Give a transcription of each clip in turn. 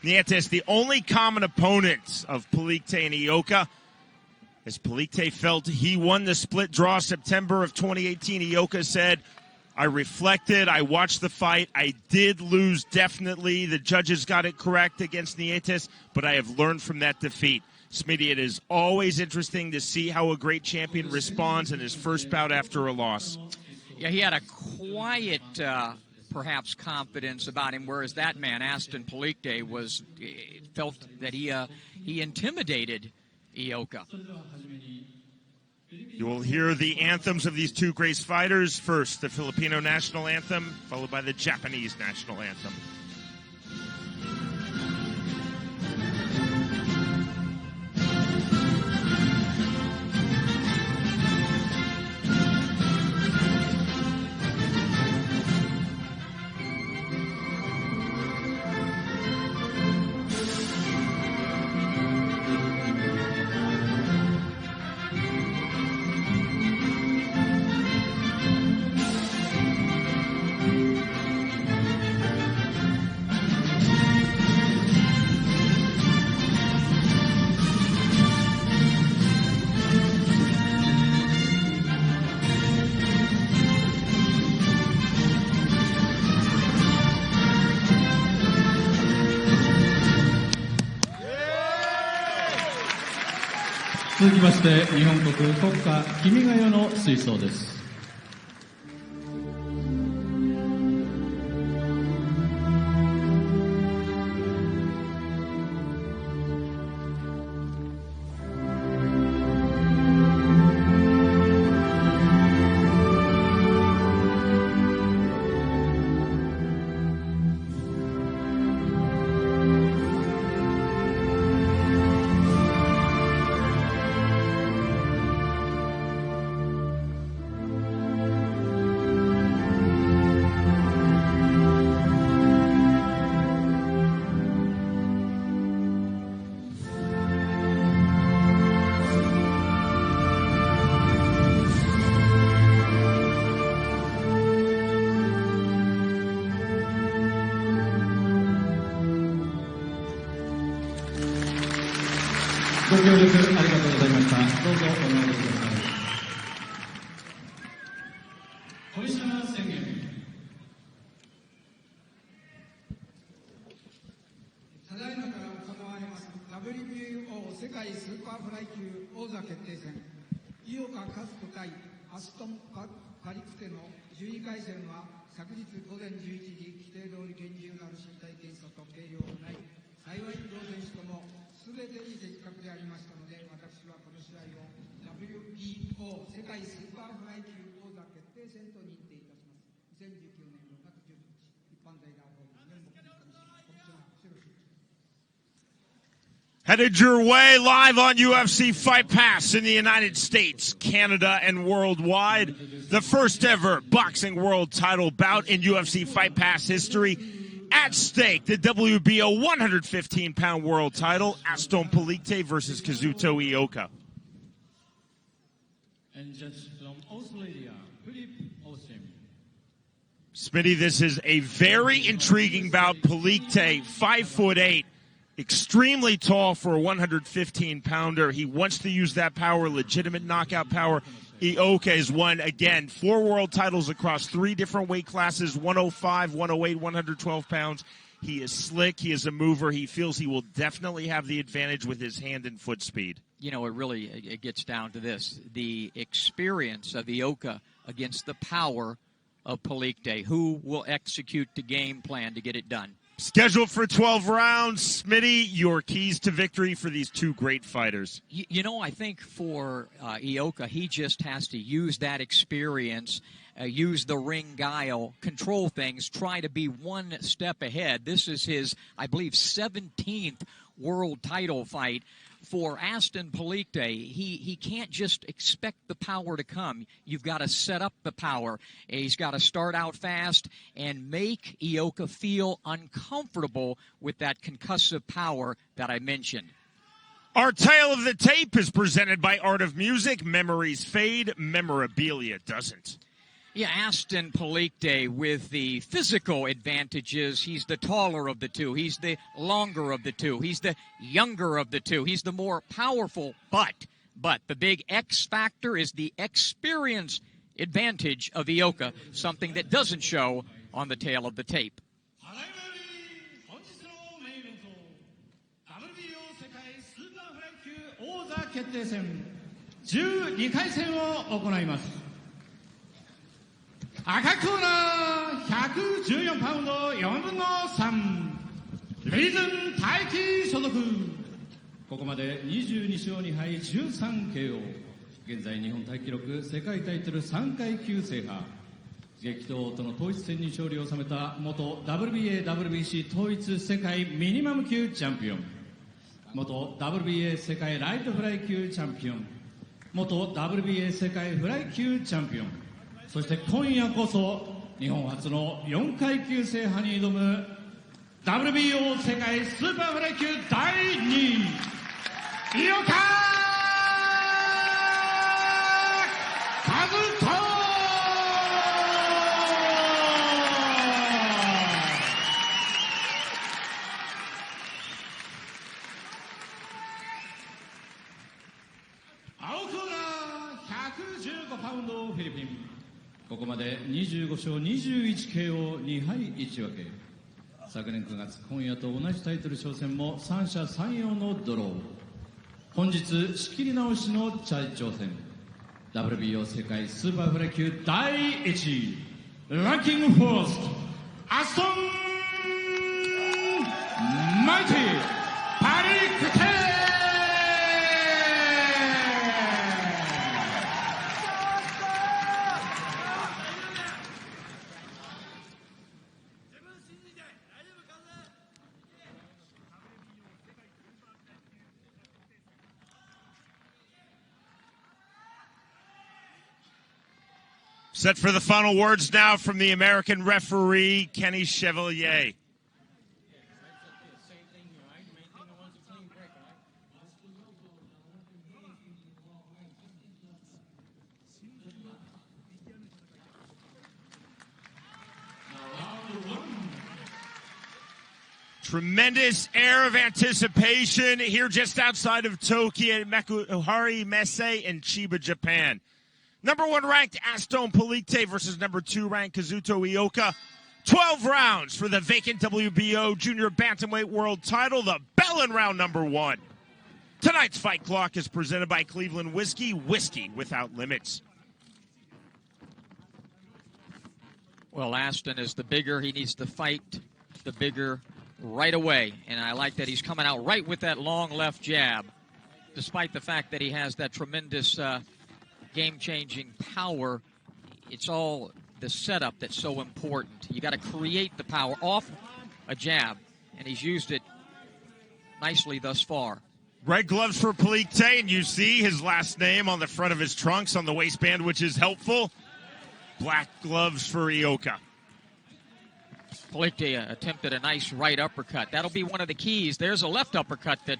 Nietes, the only common opponent of Palikte and Ioka. As Palikte felt he won the split draw September of 2018, Ioka said, I reflected, I watched the fight, I did lose definitely. The judges got it correct against Nietes, but I have learned from that defeat. Smitty, it is always interesting to see how a great champion responds in his first bout after a loss. Yeah, he had a quiet, perhaps, confidence about him, whereas that man, Aston Palikte, felt that he intimidated Ioka. You will hear the anthems of these two great fighters. First, the Filipino national anthem, followed by the Japanese national anthem.続きまして日本国国歌「君が代」の吹奏です。ご協力ありがとうございました。どうぞお願いください。コミッショナー宣言。ただいまから行われます WBO 世界スーパーフライ級王座決定戦、井岡一翔対アストンパリクテの12回戦は昨日午前11時、規定通り厳重なる身体検査と計量を行い、幸い両選手ともすべてに的確でありましたので、私はこの試合を WBO 世界スーパーフライ級王座決定戦と認定いたします。2019年6月19日、一般大団法日本国上市コミッショナーセロシ。 Headed your way live on UFC Fight Pass in the United States, Canada, and worldwide. The first ever boxing world title bout in UFC Fight Pass history. At stake, the WBO 115-pound world title, Aston Palikte versus Kazuto Ioka. And judge from Australia, Philip Austin. Smitty, this is a very intriguing bout. Palikte, 5'8", extremely tall for a 115-pounder. He wants to use that power, legitimate knockout power. Ioka has won, again, 4 world titles across 3 different weight classes, 105, 108, 112 pounds. He is slick. He is a mover. He feels he will definitely have the advantage with his hand and foot speed. You know, it gets down to this. The experience of Ioka against the power of Palikte. Who will execute the game plan to get it done? Scheduled for 12 rounds. Smitty, your keys to victory for these two great fighters. You know, I think for Ioka, he just has to use that experience, use the ring guile, control things, try to be one step ahead. This is his, I believe, 17th world title fight. For Aston Palikte, he can't just expect the power to come. You've got to set up the power. He's got to start out fast and make Ioka feel uncomfortable with that concussive power that I mentioned. Our tale of the tape is presented by Art of Music. Memories fade, memorabilia doesn't. Yeah, Aston Palikte with the physical advantages. He's the taller of the two. He's the longer of the two. He's the younger of the two. He's the more powerful. But the big X factor is the experience advantage of Ioka, something that doesn't show on the tail of the tape. Aka corner 114パウンド4分の3レイズン大輝所属ここまで22勝2敗13 KO 現在日本タイ記録世界タイトル3階級制覇激闘との統一戦に勝利を収めた元 WBA、WBC 統一世界ミニマム級チャンピオン元 WBA 世界ライトフライ級チャンピオン元 WBA 世界フライ級チャンピオンそして今夜こそ日本初の4階級制覇に挑む WBO 世界スーパーフライ級第2位井岡一翔青コーナー115パウンドフィリピンここまで25勝 21KO2 敗1分け昨年9月今夜と同じタイトル挑戦も三者三様のドロー本日仕切り直しの挑戦 WBO 世界スーパーフライ級第1位ランキングフォーストアストンマイティパリクテSet for the final words now from the American referee, Kenny Chevalier. Tremendous air of anticipation here just outside of Tokyo at Makuhari Messe in Chiba, Japan. Number 1 ranked Aston Palikte versus number 2 ranked Kazuto Ioka. 12 rounds for the vacant WBO Junior Bantamweight World title, the bell in round number 1. Tonight's fight clock is presented by Cleveland Whiskey, whiskey without limits. Well, Aston is the bigger. He needs to fight the bigger right away. And I like that he's coming out right with that long left jab, despite the fact that he has that tremendous game-changing power. It's all the setup that's so important. You got to create the power off a jab, and he's used it nicely thus far. Red gloves for Palikte, and you see his last name on the front of his trunks on the waistband, which is helpful. Black gloves for Ioka. Palikte attempted a nice right uppercut. That'll be one of the keys. There's a left uppercut that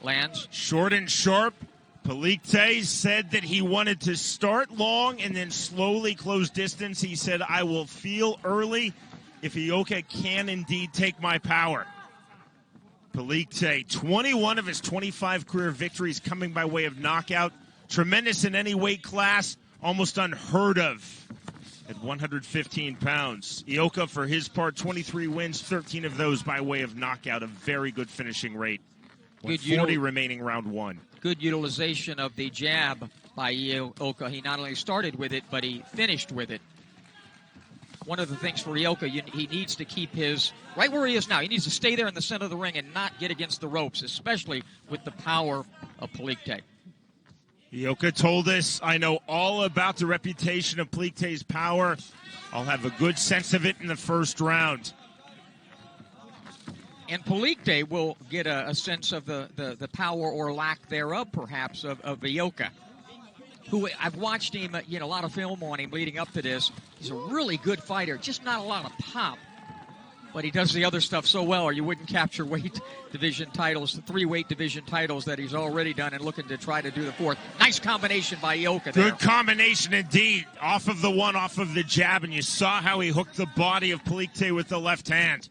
lands. Short and sharp. Palikte said that he wanted to start long and then slowly close distance. He said, I will feel early if Ioka can indeed take my power. Palikte, 21 of his 25 career victories coming by way of knockout. Tremendous in any weight class, almost unheard of at 115 pounds. Ioka, for his part, 23 wins, 13 of those by way of knockout, a very good finishing rate. With 40 remaining round 1. Good utilization of the jab by Ioka. He not only started with it, but he finished with it. One of the things for Ioka, he needs to keep his, right where he is now, he needs to stay there in the center of the ring and not get against the ropes, especially with the power of Palikte. Ioka told us, I know all about the reputation of Palikte's power. I'll have a good sense of it in the first round. And Palikte will get a sense of the power or lack thereof, perhaps, of Ioka, who I've watched him, a lot of film on him leading up to this. He's a really good fighter, just not a lot of pop. But he does the other stuff so well, or you wouldn't capture weight division titles, the 3 weight division titles that he's already done, and looking to try to do the 4th. Nice combination by Ioka there. Good combination indeed. Off of the one, off of the jab, and you saw how he hooked the body of Palikte with the left hand.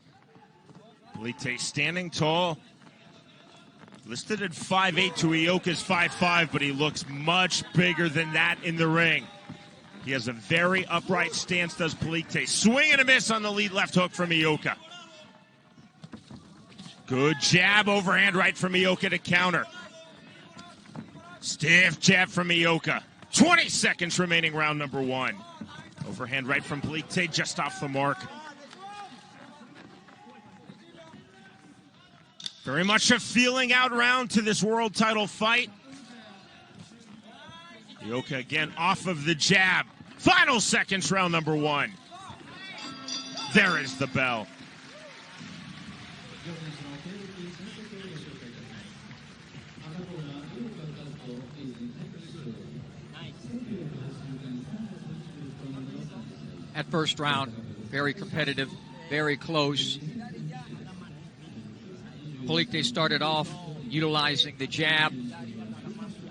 Palikte standing tall. Listed at 5'8" to Ioka's 5'5", but he looks much bigger than that in the ring. He has a very upright stance, does Palikte. Swing and a miss on the lead left hook from Ioka. Good jab, overhand right from Ioka to counter. Stiff jab from Ioka. 20 seconds remaining, round number 1. Overhand right from Palikte, just off the mark. Very much a feeling out round to this world title fight. Ioka again off of the jab. Final seconds, round number 1. There is the bell. That first round, very competitive, very close. Palikte started off utilizing the jab.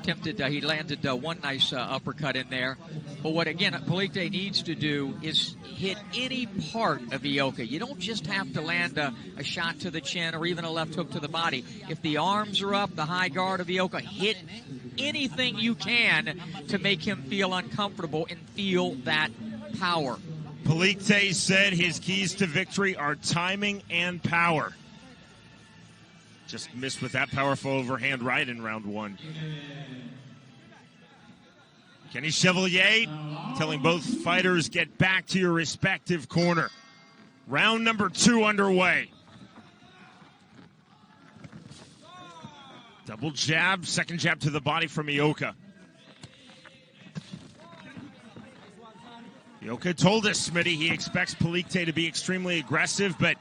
He landed one nice uppercut in there. But what, again, Palikte needs to do is hit any part of Ioka. You don't just have to land a shot to the chin or even a left hook to the body. If the arms are up, the high guard of Ioka, hit anything you can to make him feel uncomfortable and feel that power. Palikte said his keys to victory are timing and power. Just missed with that powerful overhand right in round 1. Kenny Chevalier telling both fighters, get back to your respective corner. Round number 2 underway. Double jab, second jab to the body from Ioka. Ioka told us, Smitty, he expects Palikte to be extremely aggressive, but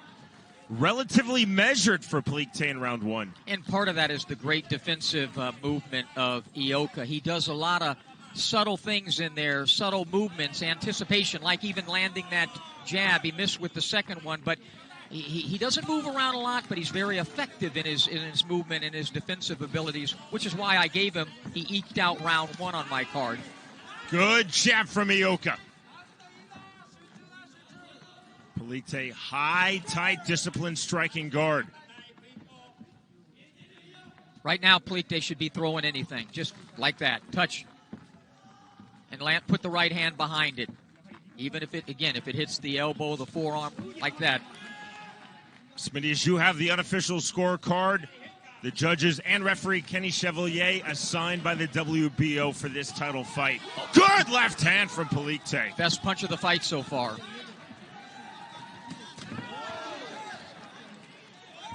relatively measured for Palikte in round 1. And part of that is the great defensive movement of Ioka. He does a lot of subtle things in there, subtle movements, anticipation, like even landing that jab. He missed with the second one, but he doesn't move around a lot, but he's very effective in his movement and his defensive abilities, which is why I gave him, he eked out round 1 on my card. Good jab from Ioka. Palikte, high, tight, disciplined striking guard. Right now, Palikte should be throwing anything, just like that. Touch. And put the right hand behind it. Even if it, again, if it hits the elbow, the forearm, like that. Smitty, as you have the unofficial scorecard, the judges and referee Kenny Chevalier assigned by the WBO for this title fight. Good left hand from Palikte. Best punch of the fight so far.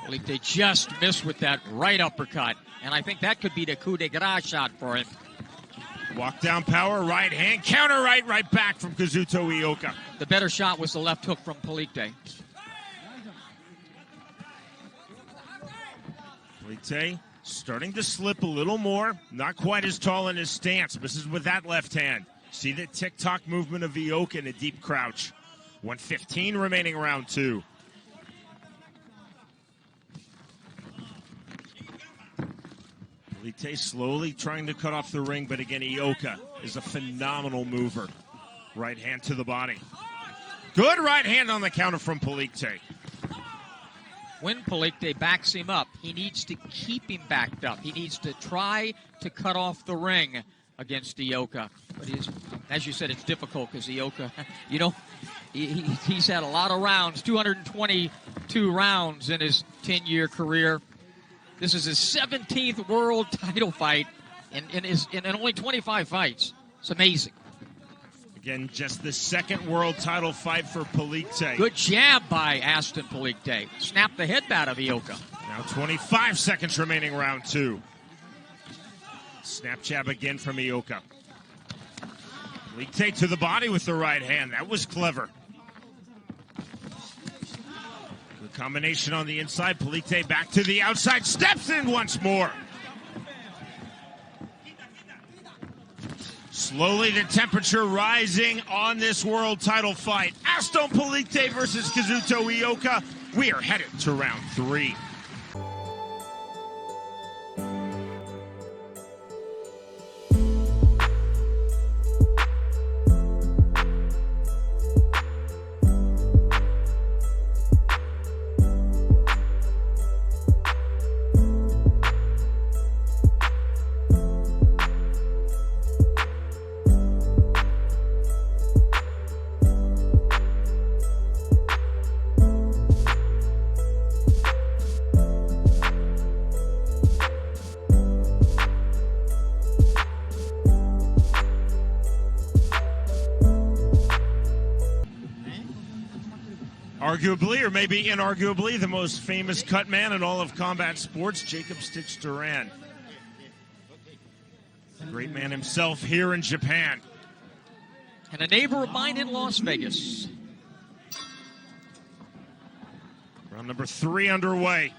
Palikte just missed with that right uppercut. And I think that could be the coup de grace shot for him. Walk down power, right hand, counter right back from Kazuto Ioka. The better shot was the left hook from Palikte. Palikte starting to slip a little more, not quite as tall in his stance. Misses with that left hand. See the tick-tock movement of Ioka in a deep crouch. 1:15 remaining round 2. Palikte slowly trying to cut off the ring, but again, Ioka is a phenomenal mover. Right hand to the body. Good right hand on the counter from Palikte. When Palikte backs him up, he needs to keep him backed up. He needs to try to cut off the ring against Ioka. But as you said, it's difficult because Ioka, you know, he's had a lot of rounds, 222 rounds in his 10-year career. This is his 17th world title fight in only 25 fights. It's amazing. Again, just the second world title fight for Palikte. Good jab by Aston Palikte. Snapped the head out of Ioka. Now 25 seconds remaining round 2. Snap jab again from Ioka. Palikte to the body with the right hand. That was clever. Good combination on the inside. Palikte back to the outside. Steps in once more. Slowly the temperature rising on this world title fight. Aston Palikte versus Kazuto Ioka. We are headed to round 3. Arguably, or maybe inarguably, the most famous cut man in all of combat sports, Jacob Stitch Duran. Great man himself here in Japan. And a neighbor of mine in Las Vegas. Round number 3 underway.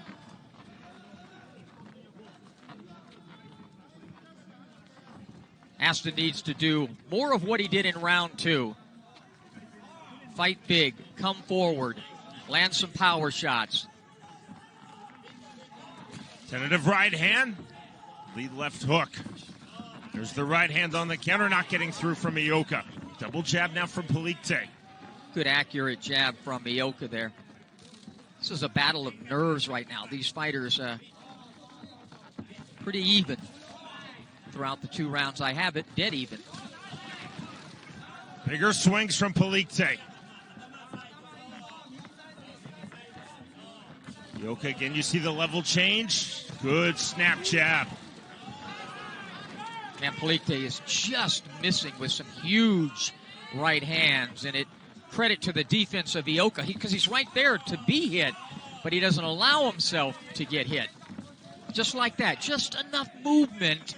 Aston needs to do more of what he did in round 2. Fight big, come forward, land some power shots. Tentative right hand, lead left hook. There's the right hand on the counter, not getting through from Ioka. Double jab now from Palikte. Good accurate jab from Ioka there. This is a battle of nerves right now. These fighters pretty even throughout the 2 rounds. I have it dead even. Bigger swings from Palikte. Ioka again, you see the level change. Good snap jab. And Palikte is just missing with some huge right hands, and it credit to the defense of Ioka because he's right there to be hit, but he doesn't allow himself to get hit. Just like that, just enough movement.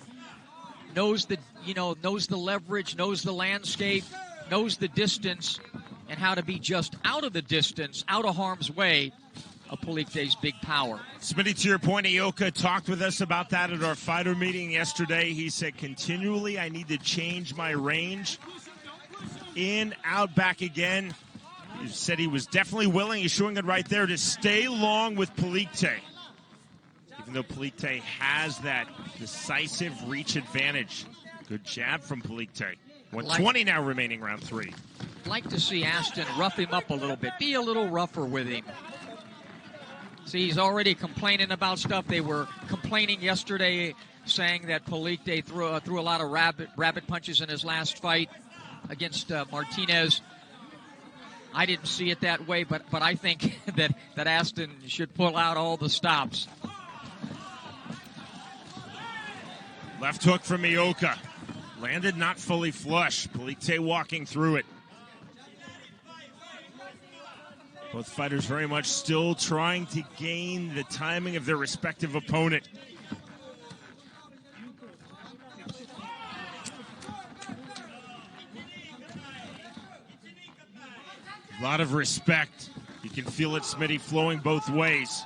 Knows the leverage, knows the landscape, knows the distance, and how to be just out of the distance, out of harm's way of Palikte's big power. Smitty, to your point, Ioka talked with us about that at our fighter meeting yesterday. He said, continually, I need to change my range. In, out, back again. He said he was definitely willing, he's showing it right there, to stay long with Palikte. Even though Palikte has that decisive reach advantage. Good jab from Palikte. 120 now remaining round 3. Like to see Aston rough him up a little bit, be a little rougher with him. See, he's already complaining about stuff. They were complaining yesterday, saying that Palikte threw a lot of rabbit punches in his last fight against Martinez. I didn't see it that way, but I think that Aston should pull out all the stops. Left hook from Ioka. Landed not fully flush. Palikte walking through it. Both fighters very much still trying to gain the timing of their respective opponent. A lot of respect. You can feel it, Smitty, flowing both ways.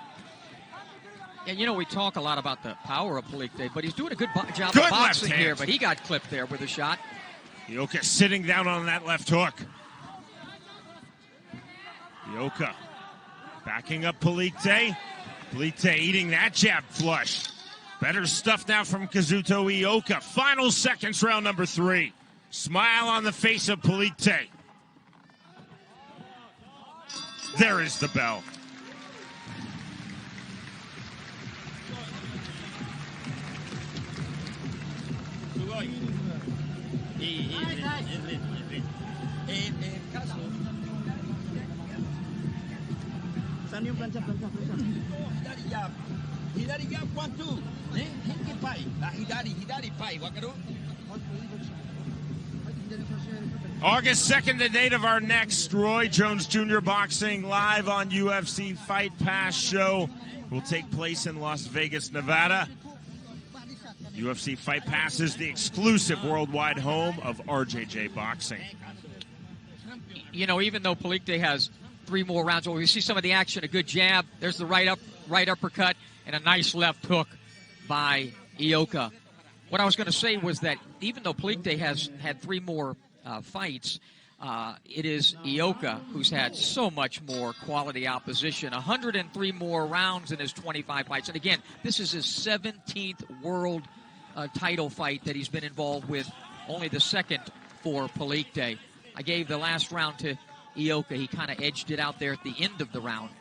And, we talk a lot about the power of Palikte, but he's doing a good job Good of boxing left here, hand. but he got clipped there with a shot. Ioka sitting down on that left hook. Ioka backing up Palikte. Palikte eating that jab flush. Better stuff now from Kazuto Ioka. Final seconds, round number 3. Smile on the face of Palikte. There is the bell. August 2nd, the date of our next Roy Jones Jr. Boxing live on UFC Fight Pass show will take place in Las Vegas, Nevada. UFC Fight Pass is the exclusive worldwide home of RJJ Boxing. Even though Palikte has 3 more rounds, we see some of the action, a good jab. There's the right uppercut and a nice left hook by Ioka. What I was going to say was that even though Palikte has had 3 more fights, it is Ioka who's had so much more quality opposition. 103 more rounds in his 25 fights. And again, this is his 17th world title fight that he's been involved with, only the second for Palikte. I gave the last round to Ioka. He kind of edged it out there at the end of the round.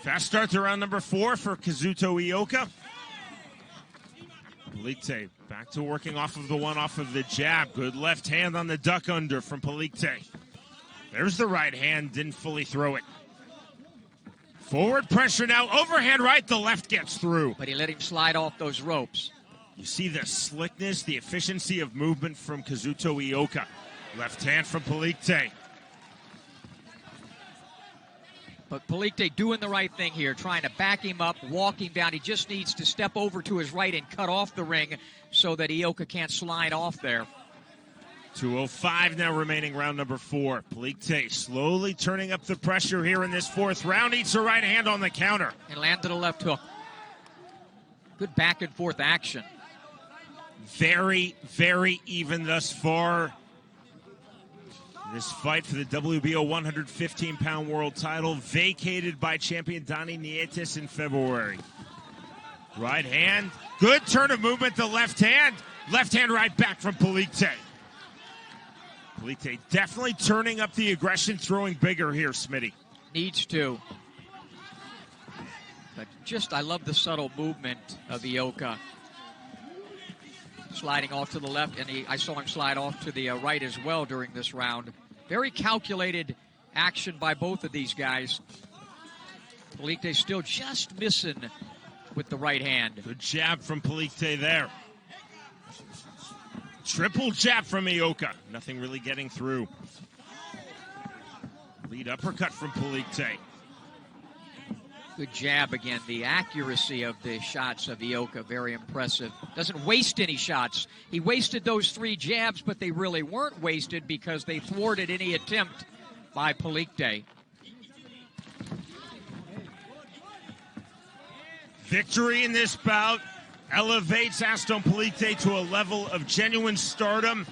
Fast start to round number 4 for Kazuto Ioka. Palikte back to working off of the one off of the jab. Good left hand on the duck under from Palikte. There's the right hand, didn't fully throw it. Forward pressure now, overhand right, the left gets through. But he let him slide off those ropes. You see the slickness, the efficiency of movement from Kazuto Ioka. Left hand from Palikte. But Palikte doing the right thing here, trying to back him up, walk him down. He just needs to step over to his right and cut off the ring so that Ioka can't slide off there. 2:05 now remaining, round number 4. Palikte slowly turning up the pressure here in this 4th round. Eats a right hand on the counter. And landed a left hook. Good back and forth action. Very, very even thus far. This fight for the WBO 115-pound world title, vacated by champion Donnie Nietes in February. Right hand, good turn of movement, the left hand right back from Palikte. Palikte definitely turning up the aggression, throwing bigger here, Smitty. Needs to. But just, I love the subtle movement of Ioka. Sliding off to the left, and I saw him slide off to the right as well during this round. Very calculated action by both of these guys. Palikte still just missing with the right hand. Good jab from Palikte there. Triple jab from Ioka. Nothing really getting through. Lead uppercut from Palikte. Good jab again. The accuracy of the shots of Ioka, very impressive. Doesn't waste any shots. He wasted those 3 jabs, but they really weren't wasted because they thwarted any attempt by Palikte. Victory in this bout elevates Aston Palikte to a level of genuine stardom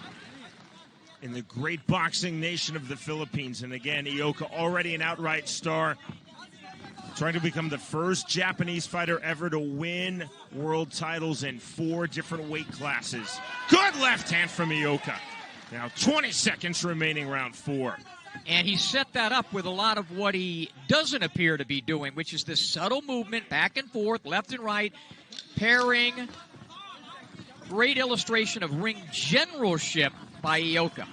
in the great boxing nation of the Philippines. And again, Ioka already an outright star, trying to become the first Japanese fighter ever to win world titles in 4 different weight classes. Good left hand from Ioka. Now 20 seconds remaining, round 4. And he set that up with a lot of what he doesn't appear to be doing, which is this subtle movement back and forth, left and right, pairing. Great illustration of ring generalship by Ioka.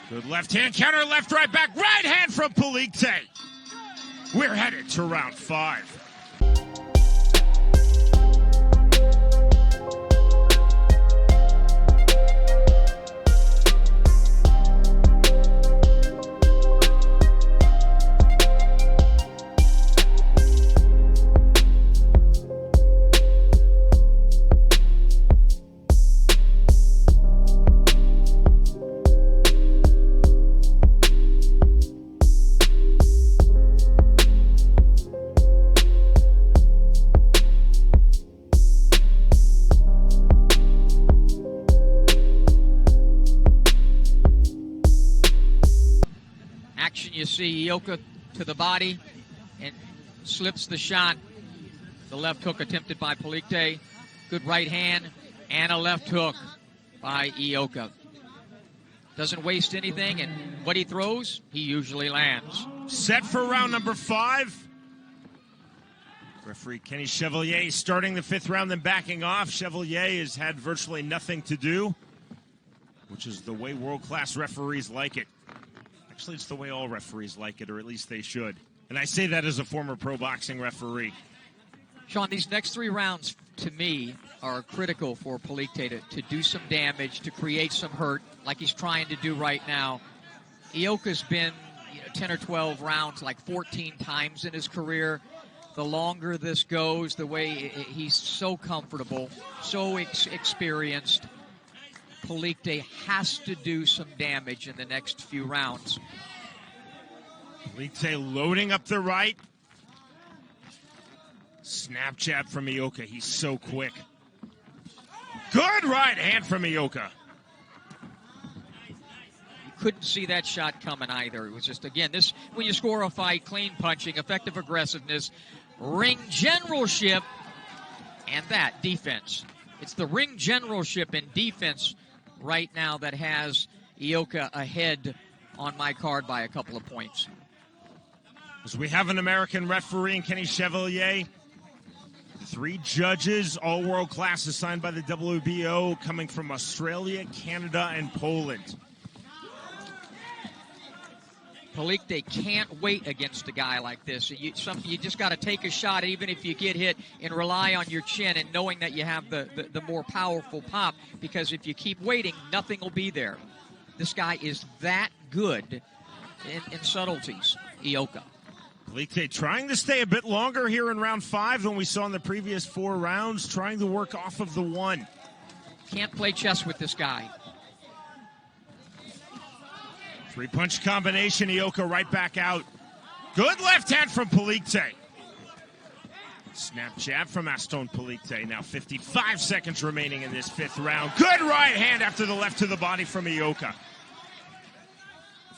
Good left hand counter, left, right, back, right hand from Palikte. We're headed to round 5. You see Ioka to the body and slips the shot. The left hook attempted by Palikte. Good right hand and a left hook by Ioka. Doesn't waste anything, and what he throws, he usually lands. Set for round number 5. Referee Kenny Chevalier starting the 5th round, then backing off. Chevalier has had virtually nothing to do, which is the way world-class referees like it. Actually, it's the way all referees like it, or at least they should. And I say that as a former pro boxing referee. Sean, these next 3 rounds, to me, are critical for Palikte to do some damage, to create some hurt, like he's trying to do right now. Ioka's been 10 or 12 rounds, like 14 times in his career. The longer this goes, the way he's so comfortable, so experienced, Palikte has to do some damage in the next few rounds. Palikte loading up the right. Snap jab from Ioka. He's so quick. Good right hand from Ioka. couldn't see that shot coming either. It was just, again, this, when you score a fight, clean punching, effective aggressiveness, ring generalship, and that defense. It's the ring generalship and defense right now that has Ioka ahead on my card by a couple of points. As we have an American referee in Kenny Chevalier, 3 judges, all world class, assigned by the WBO, coming from Australia, Canada, and Poland. Palikte can't wait against a guy like this. You just got to take a shot, even if you get hit, and rely on your chin and knowing that you have the more powerful pop, because if you keep waiting, nothing will be there. This guy is that good in subtleties, Ioka. Palikte trying to stay a bit longer here in round 5 than we saw in the previous 4 rounds, trying to work off of the 1. Can't play chess with this guy. 3-punch combination, Ioka right back out. Good left hand from Palikte. Snap jab from Aston Palikte. Now 55 seconds remaining in this 5th round. Good right hand after the left to the body from Ioka.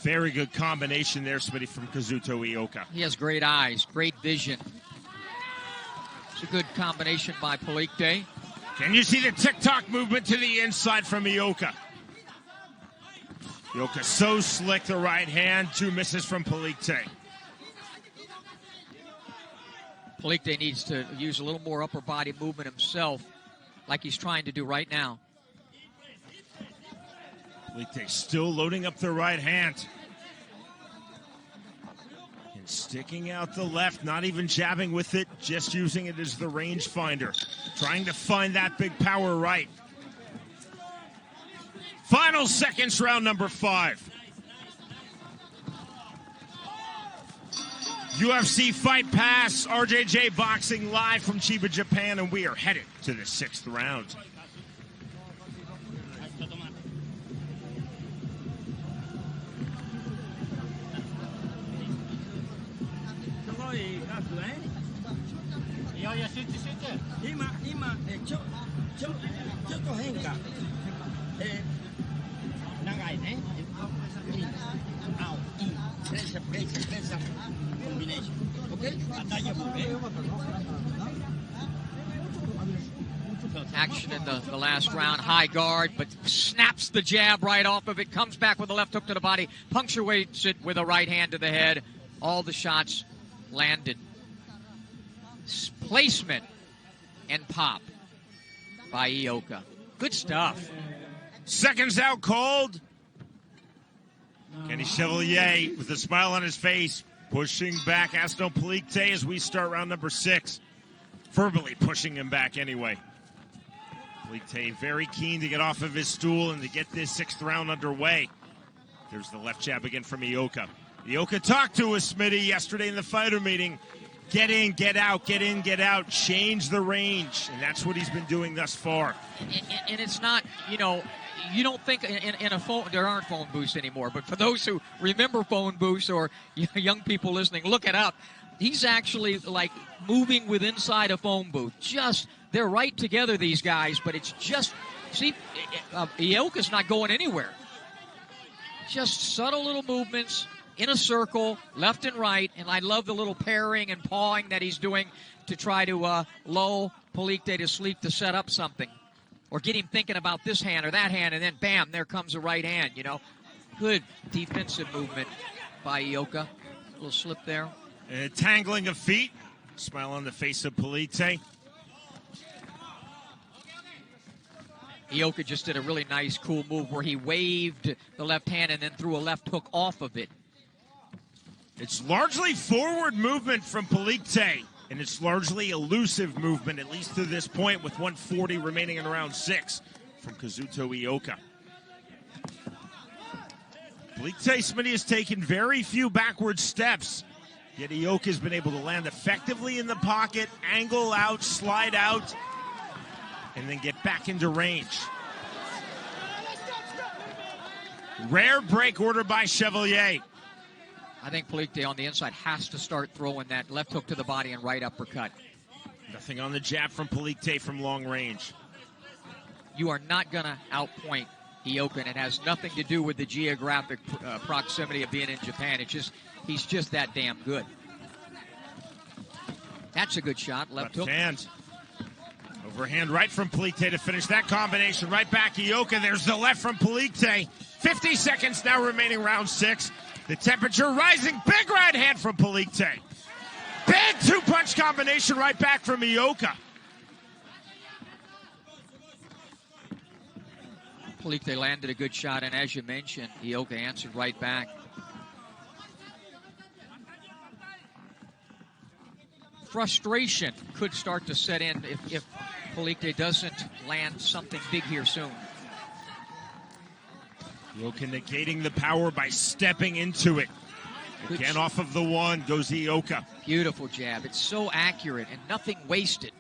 Very good combination there, Smitty, from Kazuto Ioka. He has great eyes, great vision. It's a good combination by Palikte. Can you see the tick-tock movement to the inside from Ioka? Ioka so slick, the right hand, 2 misses from Palikte. Palikte needs to use a little more upper body movement himself, like he's trying to do right now. Palikte still loading up the right hand. And sticking out the left, not even jabbing with it, just using it as the range finder. Trying to find that big power right. Final seconds, round number 5. UFC Fight Pass, RJJ Boxing live from Chiba, Japan, and we are headed to the 6th round. Action in the last round, high guard, but snaps the jab right off of it, comes back with a left hook to the body, punctuates it with a right hand to the head. All the shots landed. Placement and pop by Ioka. Good stuff. Seconds out cold. Kenny Chevalier with a smile on his face, pushing back Aston Palikte as we start round number 6. Verbally pushing him back anyway. Palikte very keen to get off of his stool and to get this 6th round underway. There's the left jab again from Ioka. Ioka talked to us, Smitty, yesterday in the fighter meeting. Get in, get out, get in, get out, change the range. And that's what he's been doing thus far. And it's not, you don't think in a phone, there aren't phone booths anymore, but for those who remember phone booths or young people listening, look it up. He's actually like moving with inside a phone booth. They're right together, these guys, but it's just, see, Ioka's not going anywhere. Just subtle little movements in a circle, left and right, and I love the little pairing and pawing that he's doing to try to lull Palikte to sleep to set up something. Or get him thinking about this hand or that hand, and then bam, there comes the right hand, Good defensive movement by Ioka. A little slip there. Tangling of feet. Smile on the face of Palikte. Ioka just did a really nice, cool move where he waved the left hand and then threw a left hook off of it. It's largely forward movement from Palikte, and it's largely elusive movement, at least to this point, with 140 remaining in round 6 from Kazuto Ioka. Palikte, Smitty, has taken very few backward steps, yet Ioka has been able to land effectively in the pocket, angle out, slide out, and then get back into range. Rare break order by Chevalier. I think Palikte on the inside has to start throwing that left hook to the body and right uppercut. Nothing on the jab from Palikte from long range. You are not going to outpoint Ioka, and it has nothing to do with the geographic proximity of being in Japan. It's just, he's just that damn good. That's a good shot. Left hook. Hand. Overhand right from Palikte to finish that combination. Right back Ioka. There's the left from Palikte. 50 seconds now remaining, round 6. The temperature rising. Big right hand from Palikte. Big two-punch combination right back from Ioka. Palikte landed a good shot, and as you mentioned, Ioka answered right back. Frustration could start to set in if Palikte doesn't land something big here soon. Ioka negating the power by stepping into it. Again, off of the one goes Ioka. Beautiful jab. It's so accurate and nothing wasted.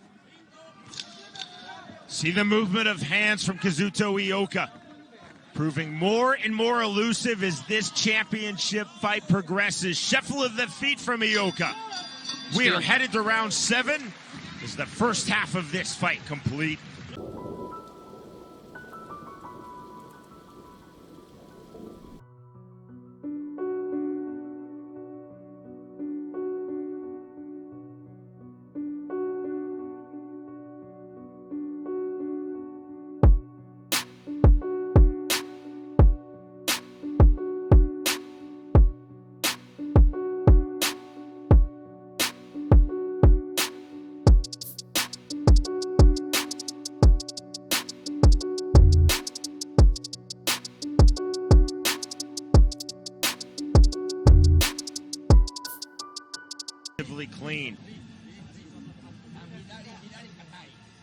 See the movement of hands from Kazuto Ioka. Proving more and more elusive as this championship fight progresses. Shuffle of the feet from Ioka. We are headed to round 7. Is the first half of this fight complete? Clean.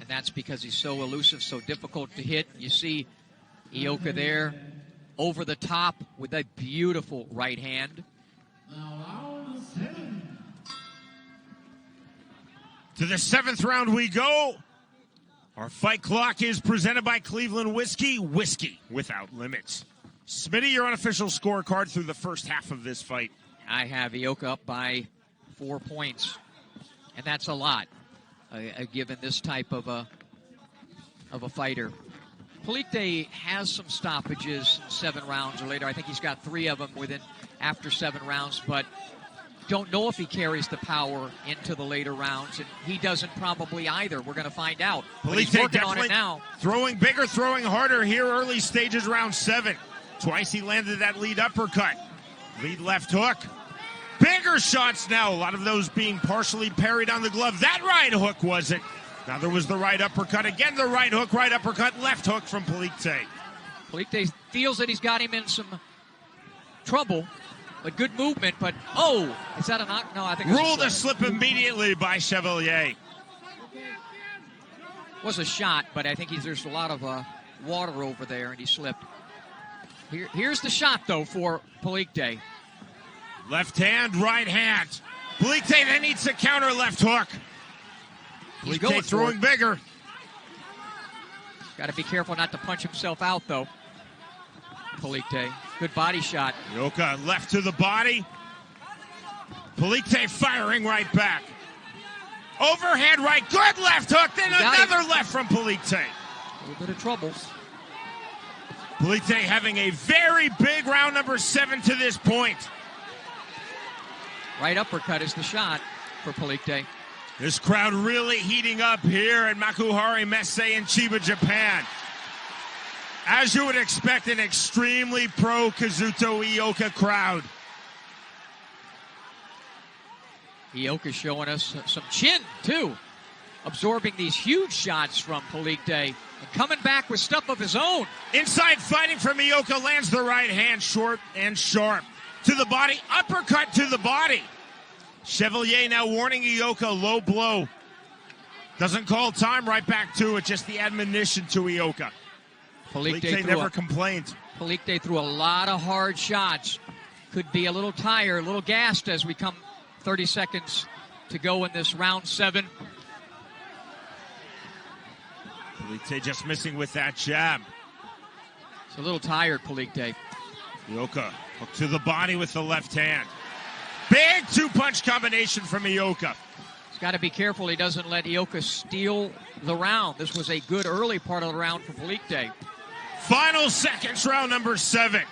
And that's because he's so elusive, so difficult to hit. You see Ioka there over the top with a beautiful right hand. To the 7th round we go. Our fight clock is presented by Cleveland Whiskey. Whiskey without limits. Smitty, your unofficial scorecard through the first half of this fight. I have Ioka up by 4 points, and that's a lot, given this type of a fighter. Palikte has some stoppages in 7 rounds or later. I think he's got 3 of them after 7 rounds, but don't know if he carries the power into the later rounds, and he doesn't probably either. We're going to find out. But he's working on it now. Throwing bigger, throwing harder here early stages, round 7. Twice he landed that lead uppercut. Lead left hook. Bigger shots now, a lot of those being partially parried on the glove. That right hook was it. Now there was the right uppercut. Again, the right hook, right uppercut, left hook from Palikte. Palikte feels that he's got him in some trouble, but good movement. But, oh, is that a knock? No, I think it's ruled a slip immediately by Chevalier. Was a shot, but I think there's a lot of water over there, and he slipped. Here's the shot, though, for Palikte. Left hand, right hand. Palikte then needs to counter left hook. Palikte throwing bigger. Got to be careful not to punch himself out, though. Palikte, good body shot. Ioka left to the body. Palikte firing right back. Overhand right, good left hook, then another left from Palikte. A little bit of trouble. Palikte having a very big round number 7 to this point. Right uppercut is the shot for Palikte. This crowd really heating up here at Makuhari Messe in Chiba, Japan. As you would expect, an extremely pro-Kazuto Ioka crowd. Ioka showing us some chin, too. Absorbing these huge shots from Palikte and coming back with stuff of his own. Inside fighting from Ioka, lands the right hand short and sharp. To the body, uppercut to the body. Chevalier now warning Ioka, low blow. Doesn't call time, right back to it, just the admonition to Ioka. Palikte never complained. Palikte threw a lot of hard shots. Could be a little tired, a little gassed as we come 30 seconds to go in this round 7. Palikte just missing with that jab. It's a little tired, Palikte. Ioka hook to the body with the left hand. Big two-punch combination from Ioka. He's got to be careful he doesn't let Ioka steal the round. This was a good early part of the round for Palikte. Final seconds, round number 7.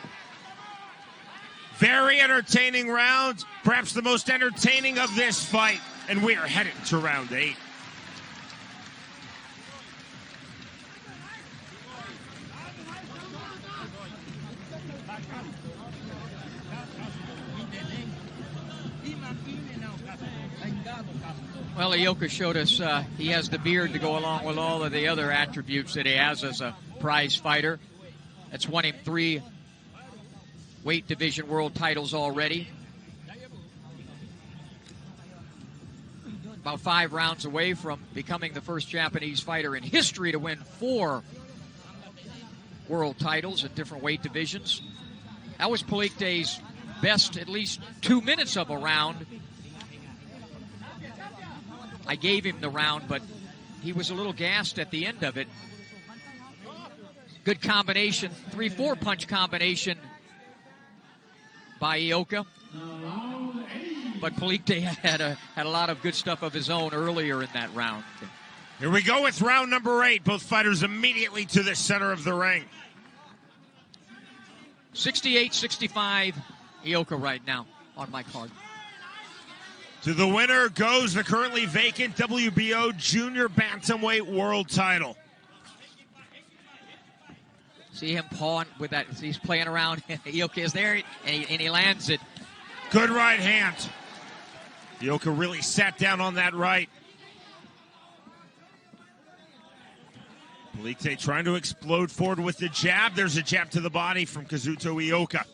Very entertaining round, perhaps the most entertaining of this fight, and we are headed to round 8. Well, Ioka showed us he has the beard to go along with all of the other attributes that he has as a prize fighter. That's won him 3 weight division world titles already. About 5 rounds away from becoming the first Japanese fighter in history to win 4 world titles in different weight divisions. That was Palikte's best, at least 2 minutes of a round. I gave him the round, but he was a little gassed at the end of it. Good combination, 3-4 punch combination by Ioka. But Palikte had a lot of good stuff of his own earlier in that round. Here we go with round number 8. Both fighters immediately to the center of the ring. 68-65, Ioka right now on my card. To the winner goes the currently vacant WBO Junior Bantamweight World title. See him pawing with that. He's playing around. Ioka is there, and he lands it. Good right hand. Ioka really sat down on that right. Palikte trying to explode forward with the jab. There's a jab to the body from Kazuto Ioka.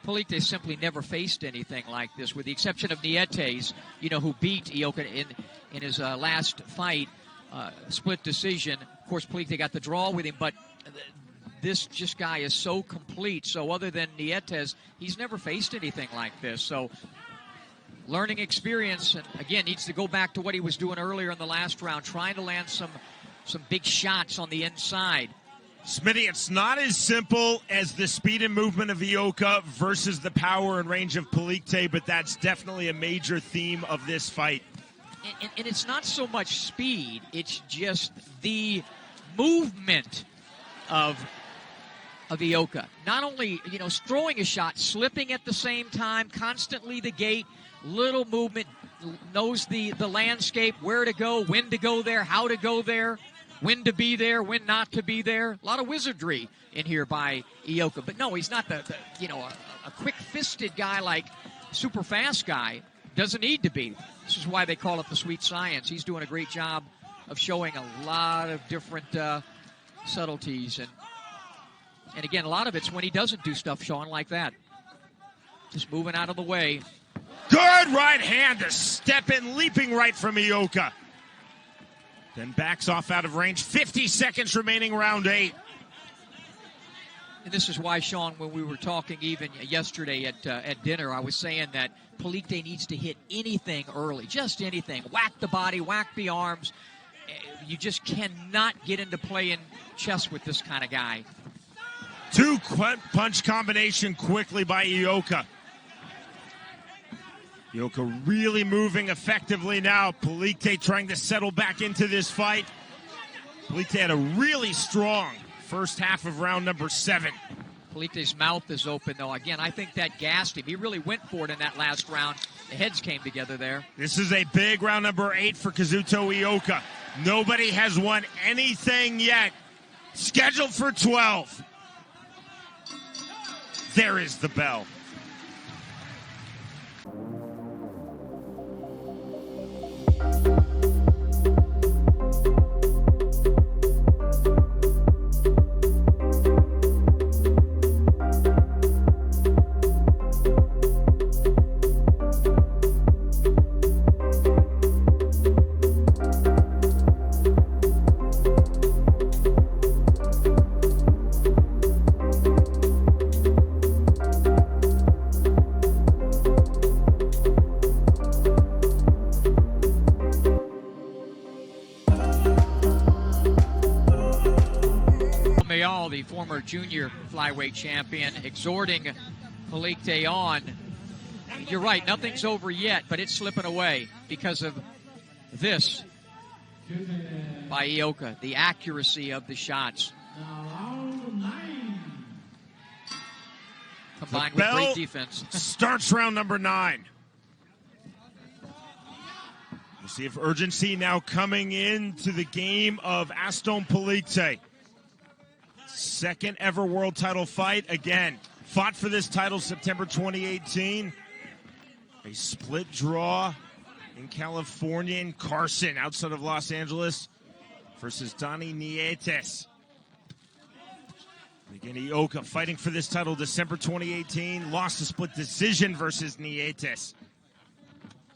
Palikte simply never faced anything like this, with the exception of Nietes, who beat Ioka in his last fight, split decision. Of course, Palikte got the draw with him, but this guy is so complete. So other than Nietes, he's never faced anything like this. So learning experience, and again, needs to go back to what he was doing earlier in the last round, trying to land some big shots on the inside. Smitty, it's not as simple as the speed and movement of Ioka versus the power and range of Palikte, but that's definitely a major theme of this fight. And it's not so much speed, it's just the movement of Ioka. Not only, throwing a shot, slipping at the same time, constantly the gate, little movement, knows the landscape, where to go, when to go there, how to go there, when to be there, when not to be there. A lot of wizardry in here by Ioka. But no, he's not a quick-fisted guy like super fast guy. Doesn't need to be. This is why they call it the sweet science. He's doing a great job of showing a lot of different subtleties. And again, a lot of it's when he doesn't do stuff, Sean, like that. Just moving out of the way. Good right hand, a step in, leaping right from Ioka. Then backs off out of range. 50 seconds remaining, round 8. And this is why, Sean, when we were talking even yesterday at dinner, I was saying that Palikte needs to hit anything early, just anything. Whack the body, whack the arms. You just cannot get into playing chess with this kind of guy. 2-punch combination quickly by Ioka. Ioka really moving effectively now. Palikte trying to settle back into this fight. Palikte had a really strong first half of round number 7. Palikte's mouth is open, though. Again, I think that gassed him. He really went for it in that last round. The heads came together there. This is a big round number 8 for Kazuto Ioka. Nobody has won anything yet. Scheduled for 12. There is the bell. The former junior flyweight champion, exhorting Palikte on. You're right, nothing's over yet, but it's slipping away because of this by Ioka, the accuracy of the shots. Combined with great defense. Starts round number 9. We'll see if urgency now coming into the game of Aston Palikte. Second ever world title fight. Again, fought for this title September 2018. A split draw in California, in Carson, outside of Los Angeles, versus Donnie Nietes. Again, Ioka fighting for this title December 2018. Lost a split decision versus Nietes.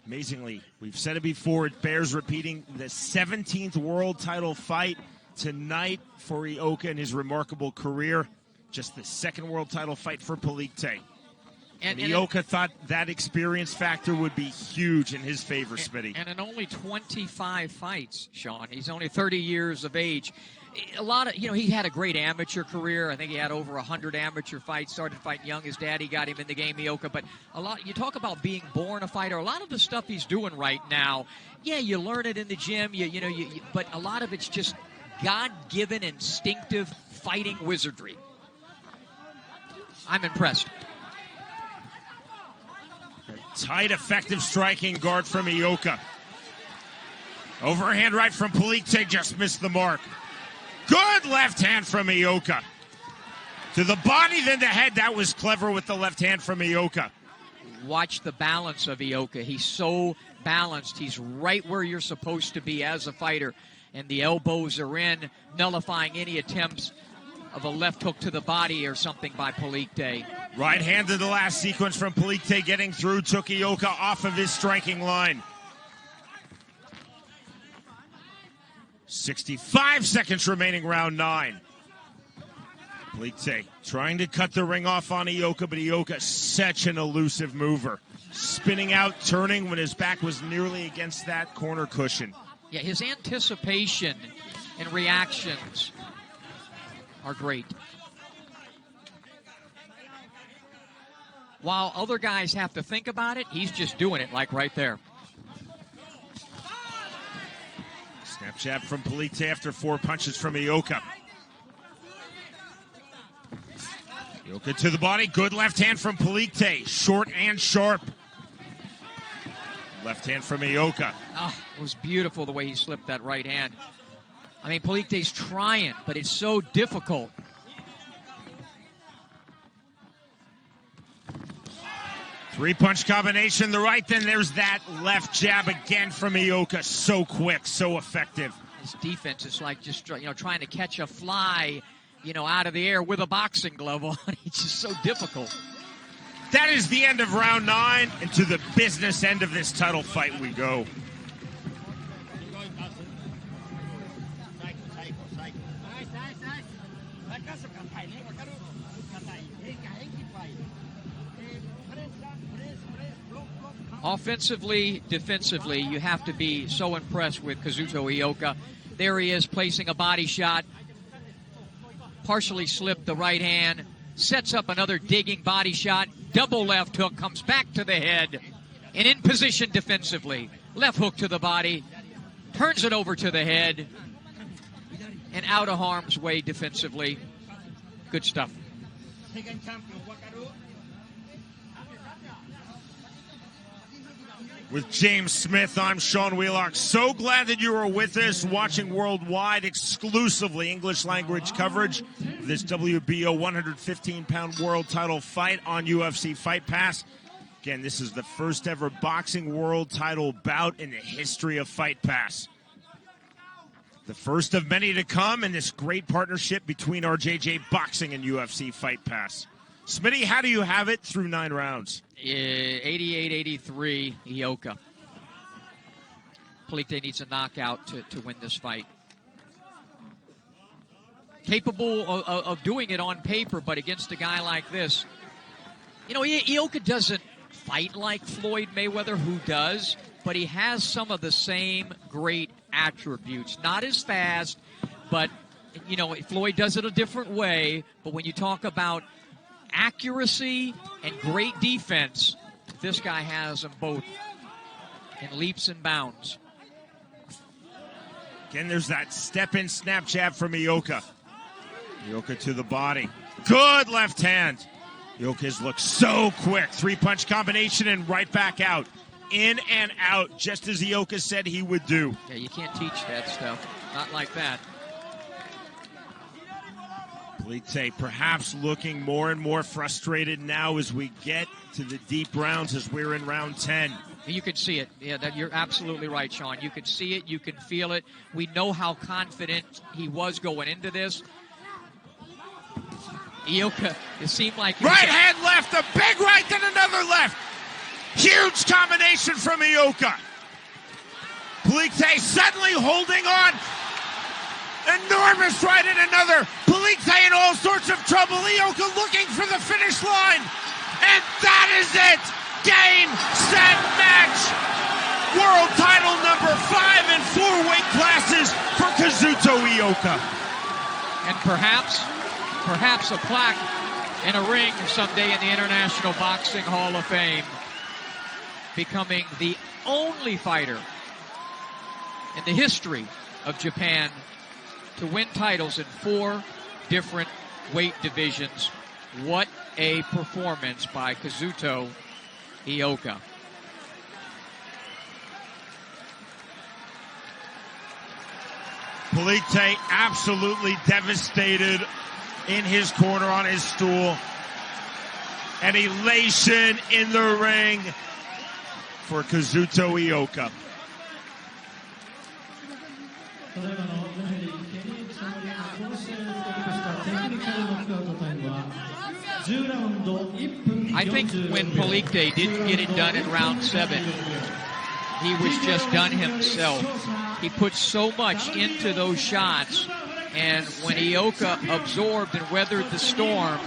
Amazingly, we've said it before, it bears repeating, the 17th world title fight tonight for Ioka in his remarkable career. Just the second world title fight for Palikte. And Ioka thought that experience factor would be huge in his favor, Smitty. And in only 25 fights, Sean, he's only 30 years of age. A lot of, he had a great amateur career. I think he had over 100 amateur fights. Started fighting young. His daddy got him in the game, Ioka. But you talk about being born a fighter. A lot of the stuff he's doing right now, yeah, you learn it in the gym. But a lot of it's just God-given, instinctive fighting wizardry. I'm impressed. Tight, effective striking guard from Ioka. Overhand right from Palikte, just missed the mark. Good left hand from Ioka. To the body, then the head. That was clever with the left hand from Ioka. Watch the balance of Ioka. He's so balanced. He's right where you're supposed to be as a fighter. And the elbows are in, nullifying any attempts of a left hook to the body or something by Palikte. Right hand to the last sequence from Palikte, getting through, took Ioka off of his striking line. 65 seconds remaining, round 9. Palikte trying to cut the ring off on Ioka, but Ioka such an elusive mover. Spinning out, turning when his back was nearly against that corner cushion. Yeah, his anticipation and reactions are great. While other guys have to think about it, he's just doing it like right there. Snap jab from Palikte after 4 punches from Ioka. Ioka to the body. Good left hand from Palikte. Short and sharp. Left hand from Ioka. Oh, it was beautiful the way he slipped that right hand. I mean, Palikte's trying, but it's so difficult. Three-punch combination, the right, then there's that left jab again from Ioka. So quick, so effective. His defense is like just, trying to catch a fly, out of the air with a boxing glove on. It's just so difficult. That is the end of round 9, and to the business end of this title fight we go. Offensively, defensively, you have to be so impressed with Kazuto Ioka. There he is, placing a body shot. Partially slipped the right hand. Sets up another digging body shot. Double left hook, comes back to the head. And in position defensively. Left hook to the body. Turns it over to the head. And out of harm's way defensively. Good stuff. With James Smith, I'm Sean Wheelock. So glad that you are with us, watching worldwide, exclusively English language coverage of this WBO 115-pound world title fight on UFC Fight Pass. Again, this is the first ever boxing world title bout in the history of Fight Pass. The first of many to come in this great partnership between RJJ Boxing and UFC Fight Pass. Smitty, how do you have it through 9 rounds? 88-83, Ioka. Palikte needs a knockout to win this fight. Capable of doing it on paper, but against a guy like this. Ioka doesn't fight like Floyd Mayweather, who does, but he has some of the same great attributes. Not as fast, but, Floyd does it a different way. But when you talk about accuracy and great defense, this guy has them both in leaps and bounds. Again, there's that step-in snap jab from Ioka. Ioka to the body. Good left hand. Ioka's looks so quick. Three-punch combination and right back out. In and out, just as Ioka said he would do. Yeah, you can't teach that stuff. Not like that. Palikte perhaps looking more and more frustrated now as we get to the deep rounds as we're in round 10. You could see it. Yeah, you're absolutely right, Sean. You could see it. You can feel it. We know how confident he was going into this. Ioka, it seemed like... Right hand left, a big right, then another left. Huge combination from Ioka. Palikte suddenly holding on. Enormous right and another. Palikte in all sorts of trouble. Ioka looking for the finish line. And that is it. Game, set, match. World title number 5 in 4 weight classes for Kazuto Ioka. And perhaps a plaque and a ring someday in the International Boxing Hall of Fame. Becoming the only fighter in the history of Japan to win titles in 4 different weight divisions. What a performance by Kazuto Ioka. Palikte absolutely devastated in his corner on his stool. An elation in the ring for Kazuto Ioka. I think when Palikte didn't get it done in round 7, he was just done himself. He put so much into those shots, and when Ioka absorbed and weathered the storm,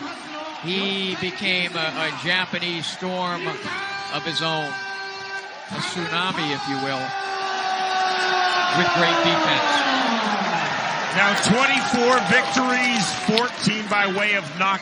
he became a Japanese storm of his own. A tsunami, if you will, with great defense. Now 24 victories, 14 by way of knockout.